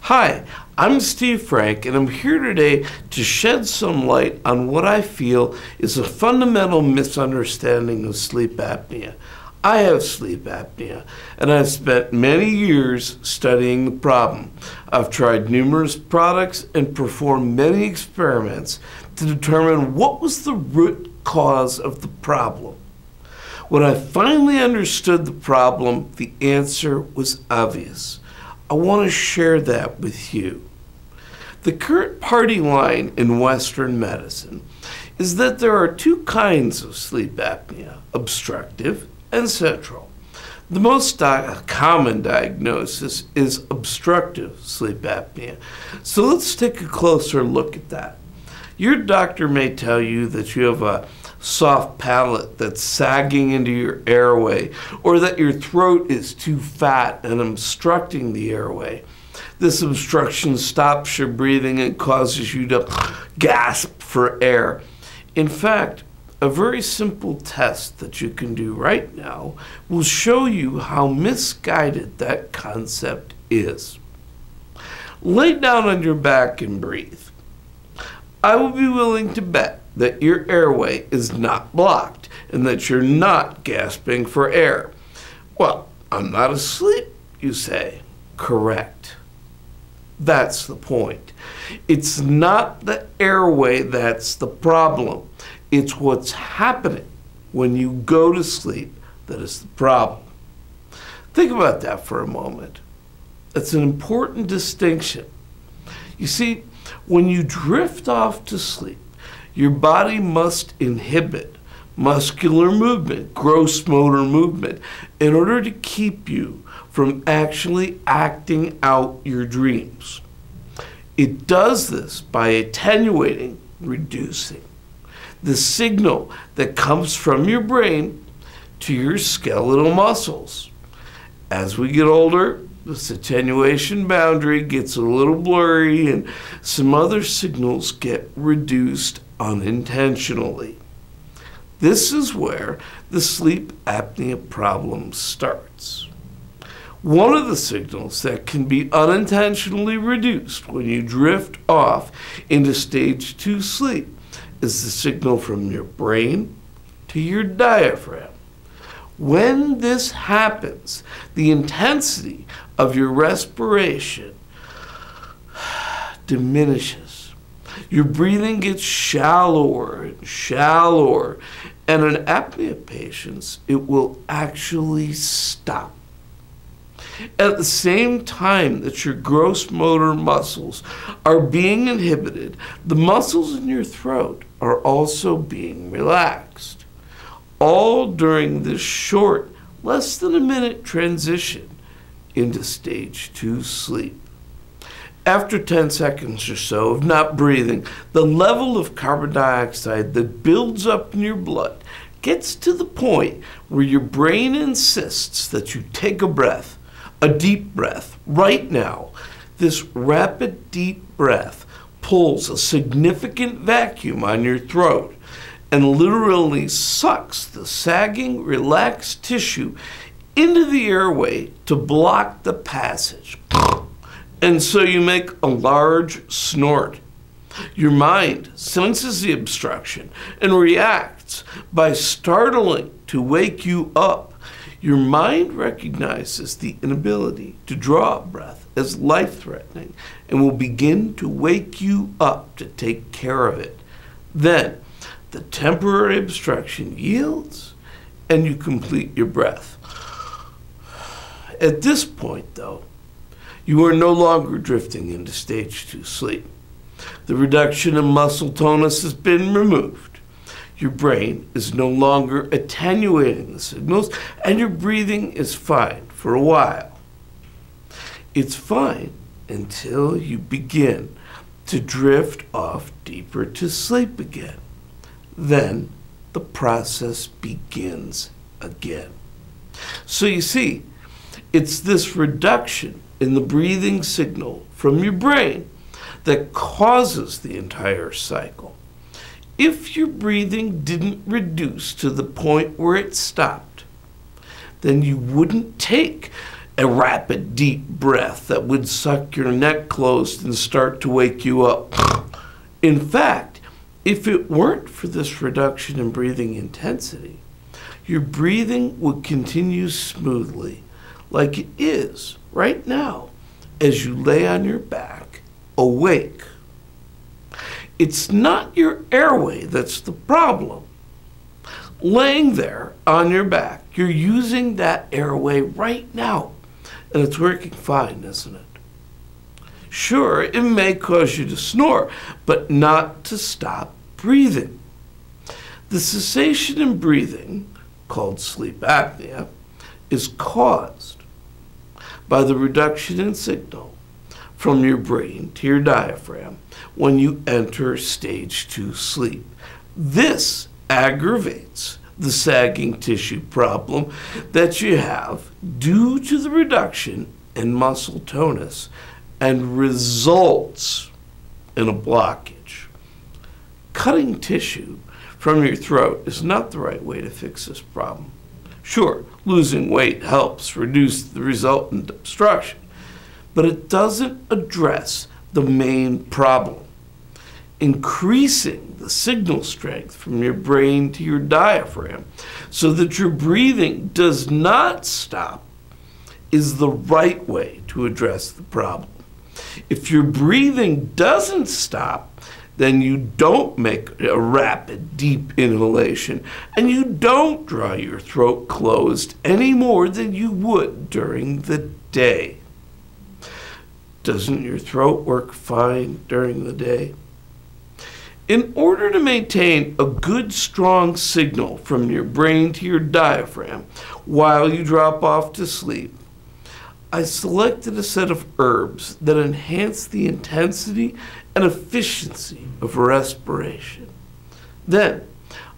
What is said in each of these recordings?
Hi, I'm Steve Frank, and I'm here today to shed some light on what I feel is a fundamental misunderstanding of sleep apnea. I have sleep apnea, and I've spent many years studying the problem. I've tried numerous products and performed many experiments to determine what was the root cause of the problem. When I finally understood the problem, the answer was obvious. I want to share that with you. The current party line in Western medicine is that there are two kinds of sleep apnea, obstructive and central. The most common diagnosis is obstructive sleep apnea. So let's take a closer look at that. Your doctor may tell you that you have a soft palate that's sagging into your airway, or that your throat is too fat and obstructing the airway. This obstruction stops your breathing and causes you to gasp for air. In fact, a very simple test that you can do right now will show you how misguided that concept is. Lay down on your back and breathe. I will be willing to bet that your airway is not blocked and that you're not gasping for air. Well, I'm not asleep, you say. Correct. That's the point. It's not the airway that's the problem. It's what's happening when you go to sleep that is the problem. Think about that for a moment. That's an important distinction. You see, when you drift off to sleep, your body must inhibit muscular movement, gross motor movement, in order to keep you from actually acting out your dreams. It does this by attenuating, reducing the signal that comes from your brain to your skeletal muscles. As we get older, this attenuation boundary gets a little blurry and some other signals get reduced unintentionally. This is where the sleep apnea problem starts. One of the signals that can be unintentionally reduced when you drift off into stage 2 sleep is the signal from your brain to your diaphragm. When this happens, the intensity of your respiration diminishes. Your breathing gets shallower and shallower, and in apnea patients, it will actually stop. At the same time that your gross motor muscles are being inhibited, the muscles in your throat are also being relaxed. All during this short, less than a minute transition into stage 2 sleep. After 10 seconds or so of not breathing, the level of carbon dioxide that builds up in your blood gets to the point where your brain insists that you take a breath, a deep breath, right now. This rapid deep breath pulls a significant vacuum on your throat and literally sucks the sagging, relaxed tissue into the airway to block the passage. And so you make a large snort. Your mind senses the obstruction and reacts by startling to wake you up. Your mind recognizes the inability to draw a breath as life-threatening and will begin to wake you up to take care of it. Then, the temporary obstruction yields and you complete your breath. At this point, though, you are no longer drifting into stage 2 sleep. The reduction in muscle tonus has been removed. Your brain is no longer attenuating the signals, and your breathing is fine for a while. It's fine until you begin to drift off deeper to sleep again. Then the process begins again. So you see, it's this reduction in the breathing signal from your brain that causes the entire cycle. If your breathing didn't reduce to the point where it stopped, then you wouldn't take a rapid, deep breath that would suck your neck closed and start to wake you up. In fact, if it weren't for this reduction in breathing intensity, your breathing would continue smoothly, like it is right now, as you lay on your back, awake. It's not your airway that's the problem. Laying there on your back, you're using that airway right now, and it's working fine, isn't it? Sure, it may cause you to snore, but not to stop breathing. The cessation in breathing, called sleep apnea, is caused by the reduction in signal from your brain to your diaphragm when you enter stage 2 sleep. This aggravates the sagging tissue problem that you have due to the reduction in muscle tonus and results in a blockage. Cutting tissue from your throat is not the right way to fix this problem. Sure, losing weight helps reduce the resultant obstruction, but it doesn't address the main problem. Increasing the signal strength from your brain to your diaphragm so that your breathing does not stop is the right way to address the problem. If your breathing doesn't stop, then you don't make a rapid, deep inhalation, and you don't draw your throat closed any more than you would during the day. Doesn't your throat work fine during the day? In order to maintain a good, strong signal from your brain to your diaphragm while you drop off to sleep, I selected a set of herbs that enhance the intensity and efficiency of respiration. Then,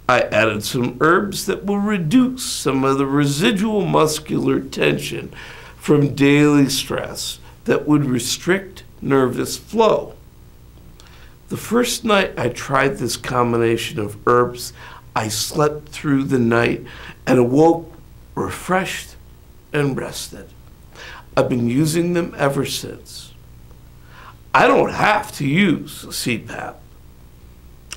I added some herbs that will reduce some of the residual muscular tension from daily stress that would restrict nervous flow. The first night I tried this combination of herbs, I slept through the night and awoke refreshed and rested. I've been using them ever since. I don't have to use CPAP.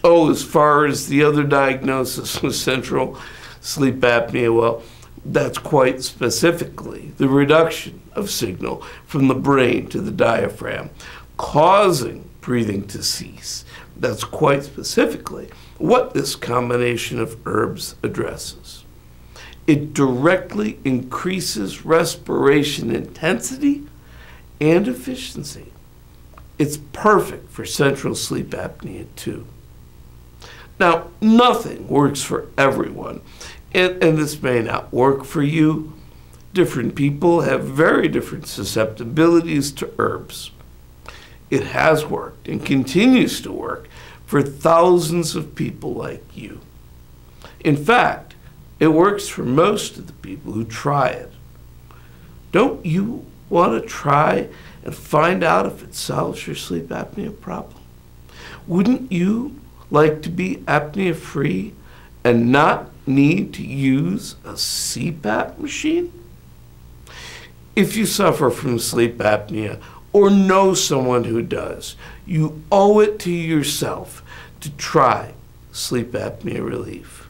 Oh, as far as the other diagnosis with central sleep apnea, well, that's quite specifically the reduction of signal from the brain to the diaphragm, causing breathing to cease. That's quite specifically what this combination of herbs addresses. It directly increases respiration intensity and efficiency. It's perfect for central sleep apnea too. Now, nothing works for everyone, and this may not work for you. Different people have very different susceptibilities to herbs. It has worked and continues to work for thousands of people like you. In fact, it works for most of the people who try it. Don't you want to try and find out if it solves your sleep apnea problem? Wouldn't you like to be apnea-free and not need to use a CPAP machine? If you suffer from sleep apnea or know someone who does, you owe it to yourself to try sleep apnea relief.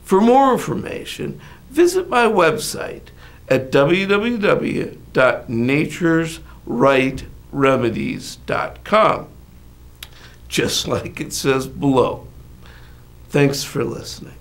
For more information, visit my website at www.naturesrightremedies.com, just like it says below. Thanks for listening.